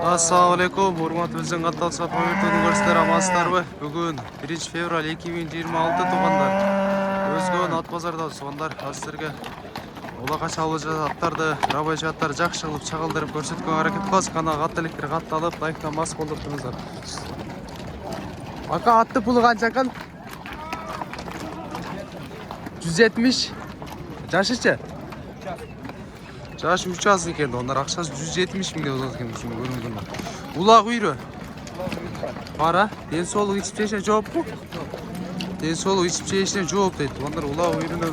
Assalamualaikum, hurmatli bizning Qatalsa Pamirtoni ko'rsizlar, amансыздарбы? Bugun 1-fevral 2026 туғандар. Өзгөн ат базарда сондар азырга улака чалгыжы аттарды, рабочий аттар жакшы кылып чагылдырып көрсөткөнгө аракет кылабыз. Канага ат электр катталып, лайктан мас болдуруңуздар. Ака атты пулу канча экен? 170. Жашычы? Жашы 3 аз екен, ондар ақшасы 170 миңге өтеді екен, шunu көріңіздер. Улақ үйрі? Бара, ден солық içip çeşine жооп bu? Den солық içip çeşine жооп дейді. Ондар улақ үйріні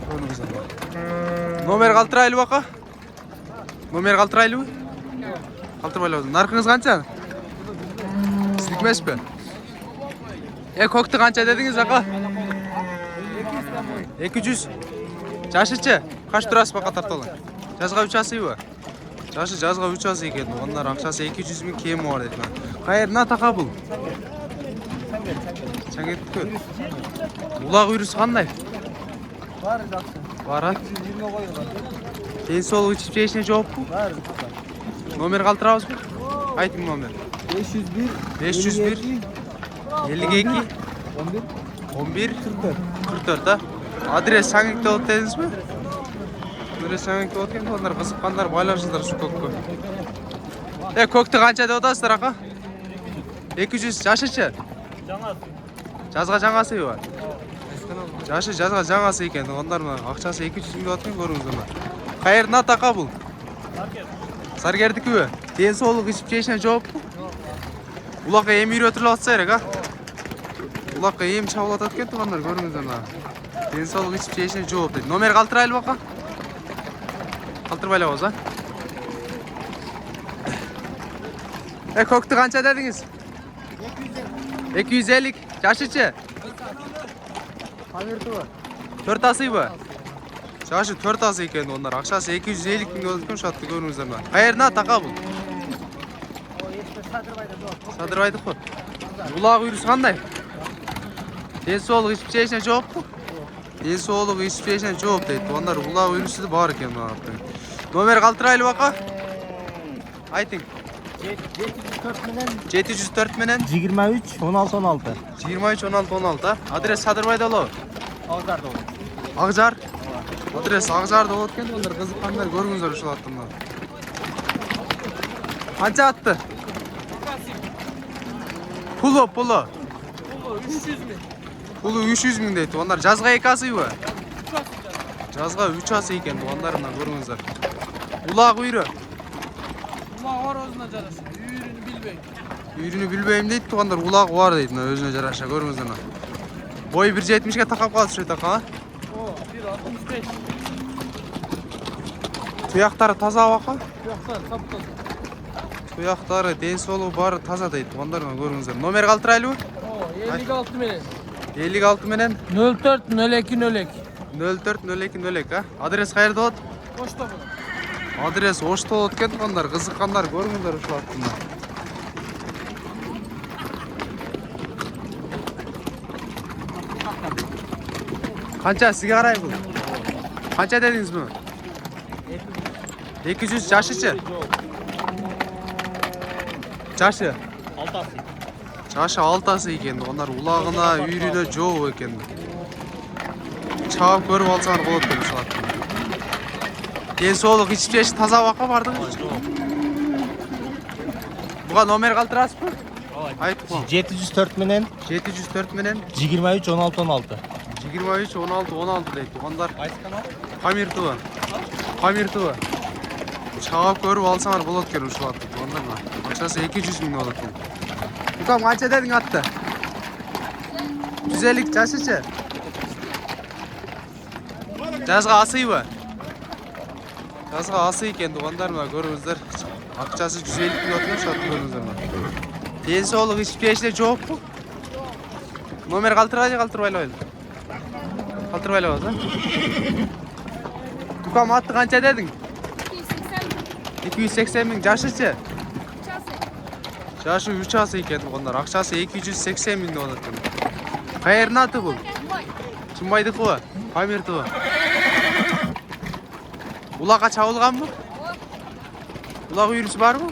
көріңіздер. Номер қалтырайлы бақа? Номер қалтырайлы бі? Қалтырмайлы. Нарқыңыз қанша? Сілікмес бе? Көкті қанша дедіңіз ақа? 200. Жашычы? Kaç turası bak atartalı? Жазға 3 асы ба? Жашы жазға 3 асы екен. Onlar ақшасы 200 миң кем бар дейді. Қайырына тақа бұл? Сен кеттік көр. Улақ үйрісі қандай? Бар жақсы. Бара? 120 қойылған. Ден солық içip çeşine жооп bu? Бар. Номер қалтырамыз бұл? Айтың номер. 501 501 52 11 44 да? Адрес Саңикте от дедіңіз бе? Адрес Саңикте от екен, ондар қызыққандар байларсыздар шу көкке. Көкті қанша деп отасыздар ақа? 200. Жашычы? Жазға жаңасы ба? Жашы жазға жаңасы екен, ондар ақшасы 200 миң деп откен көріңіздер ма? Қайырына тақа бұл? Саргердікі бе? Ден солық içip çeşine жооп bu? Улаққа ем үйретілі атса ерек, а? Улаққа ем чабылат аткен тұғандар көріңіздер ма? Den солық içip çeşine жооп дейді. Номер қалтырайлы бақа? Қалтырбайлы ауыз, а? Көкті қанша дедіңіз? 250. Жашычы? Памирті ба? 4 асы ба? Жашы 4 асы екен, ондар ақшасы 250 миң өткен шатты көріңіздер ма? Қайырына тақа бұл? Садырбайдық қой. Улақ үйрісі қандай? Den солық içip çeşine жооп bu? Den солық içip çeşine жооп дейді. Onlar улақ үйрісі бар екен. Номер қалтырайлы бақа? Айтың. 704 менен 23 16 16. 23 16 16. Адрес Садырбайда олу? Ағжарда ол. Ағжар? Адрес Ағжарда ол екен. Ондар қызыққандар көріңіздер ұшыл аттымда. Қанша атты? Пулы? 300 миң. Пулы 300 миң дейді. Ондар жазға 2 асы ба? Жазға 3 асы екен. Ондар мына көріңіздер. Улақ үйрі? Улақ бар өзіне жарашы. Үйріні білбейм. Үйріні білбейм дейді. Туғандар улақ бар дейді. Өзіне жараша көріңіздер. Бой 1.70-ге тақап қалды шөйт ақа? 1.65. Тұяқтары таза бақа? Тұяқтары сап-таза. Тұяқтары ден солы бары таза дейді. Туғандар көріңіздер. Номер қалтырайлы? 56 менен. 56 менен 04 02 02. 04 02 02, а? Адрес қайырда от? Ошта бұл. Адрес Ошта от кен тұғандар, қызыққандар көріңіздер ұшыл аттында. Қанша сізге қарай бұл? Қанша дедіңіз бұл? 200. Жашычы? Жашы? 6 асы. Жашы 6 асы екен, ондар улағына үйріне жооп екен. Чағып көріп алсаңар болады деп ұшылады. Den солық içip çeşit таза бақа бардың? Бұға номер қалтырасыз ба? Айтып бұл. 704 менен 704 менен 23 16 16. 23 16 16 дейді. Ондар Айсқанау? Памиртуы. Памиртуы. Чағып көріп алсаңар болады екен ұшылады. Ондар ма? Ақшасы 200 миң болады екен. Бұқам қанша дедің атты? 150. Жашычы? Жазға асы ба? Жазға асы екен, туғандар ма көріңіздер. Ақшасы 150 миң өткен шатты көріңіздер ма? Den солық içip çeşine жооп bu? Номер қалтырбайлы қалтырбайлы? Қалтырбайлы ба? Тұқам атты қанша дедің? 280 миң. Жашычы? Жашы 3 асы екен, туғандар. Ақшасы 280 миң өткен екен. Қайырын аты бұл? Шымбайдық ба? Памирті ба? Улаққа чабылған ба? Улак үйрүсү барбы?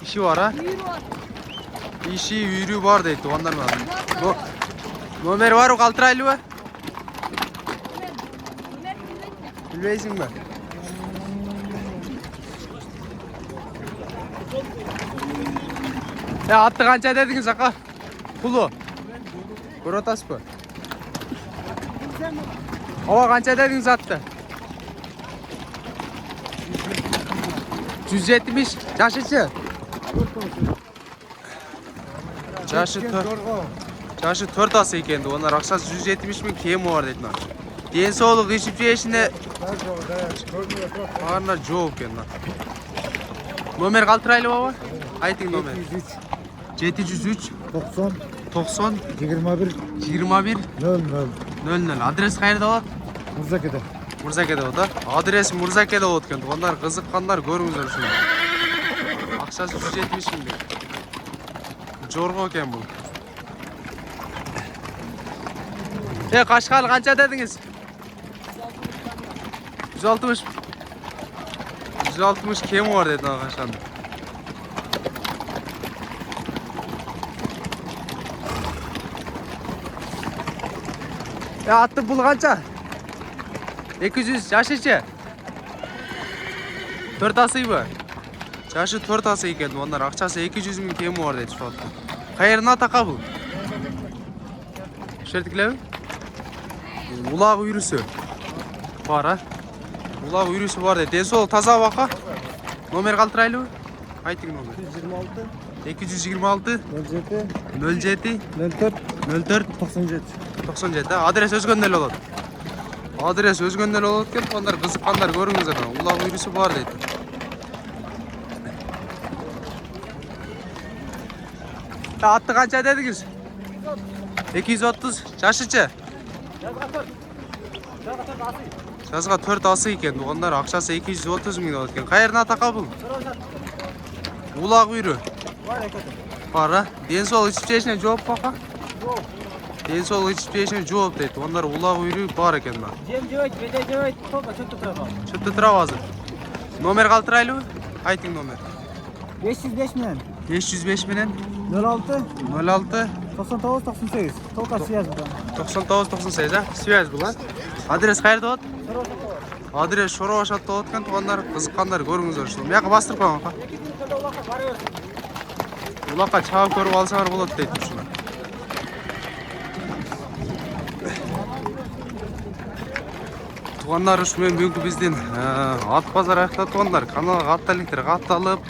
Иши бар, а? Үйрü var. Иши, үйрү бар дейт туугандар менен. Номери барбы, калтырайлыбы? Билбейсиңби? Атты канча дедиңиз ака? Пулу? Көрүп атасызбы? Ова канча дедиңиз атты? 170. Жашычы? Жашы 4 асы экен. Онар акчасы 170 миң кеми бар дейт мына. Ден соолук ишипчешине барына жооп экен мына. Номер калтырайлы баба? Айтың номер. 703 90 90 21 21 00 00. Адрес кайерде болот? Мырзакеде. Мурзакеде болот, а? Адрес Мурзакеде болот экен. Туугандар, кызыккандар көрүңүздөр ушуну. Акчасы 170 миң. Жорго экен бул. Кашкал канча дедиңиз? 160. 160 кеми бар деди Кашкалда. Атты бул канча? 200 жашычы? 4 асыйбы? Жашы 4 асы экен, ондар акчасы 200 миң кеми бар дейт ушул атты. Кайердин атака бул? Шертикилеби? Улак үйрүсү бар, а? Улак үйрүсү бар дейт. Ден соолук таза бака? Номер калтырайлыбы? Айтың номер. 226 226 07 07 04 97. 97. Адрес өзгөндө эле болот. Адрес өзгөндө эле болот экен. Ондар кызыккандар көрүңүздөр. Улак үйрүсү бар дейт. Атты канча дедиңиз? 230. Жашычы? Жазга 4 асы экен. Ондар акчасы 230 миң болот экен. Кайердин атака бул? Улак үйрү. Бар, а? Ден соолук ичип-жешине жооп бака? Ден соолук ичип-жешине жооп дейт. Ондар улак үйрү бар экен мына. Жем жебейт, беде жебейт, толка чөптө турат. Чөптө турабы азыр? Номер калтырайлыбы? Айтың номер. 505 менен 505 менен 06 06 99 98. Толка связь burada. 99 98, а? Связь бул, а? Адрес кайерде болот? Адрес Шороо шатта болот экен, туугандар, кызыккандар көрүңүздөр ушул. Мияка бастырып коюң ака. Улакка чаап көрүп алсаңар болот дейт ушуну. Туугандар, ушу менен бүгүнкү биздин ат базар аякталды туугандар. Каналга катталиңиздер катталып,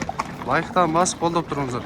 лайктан басып колдоп туруңуздар.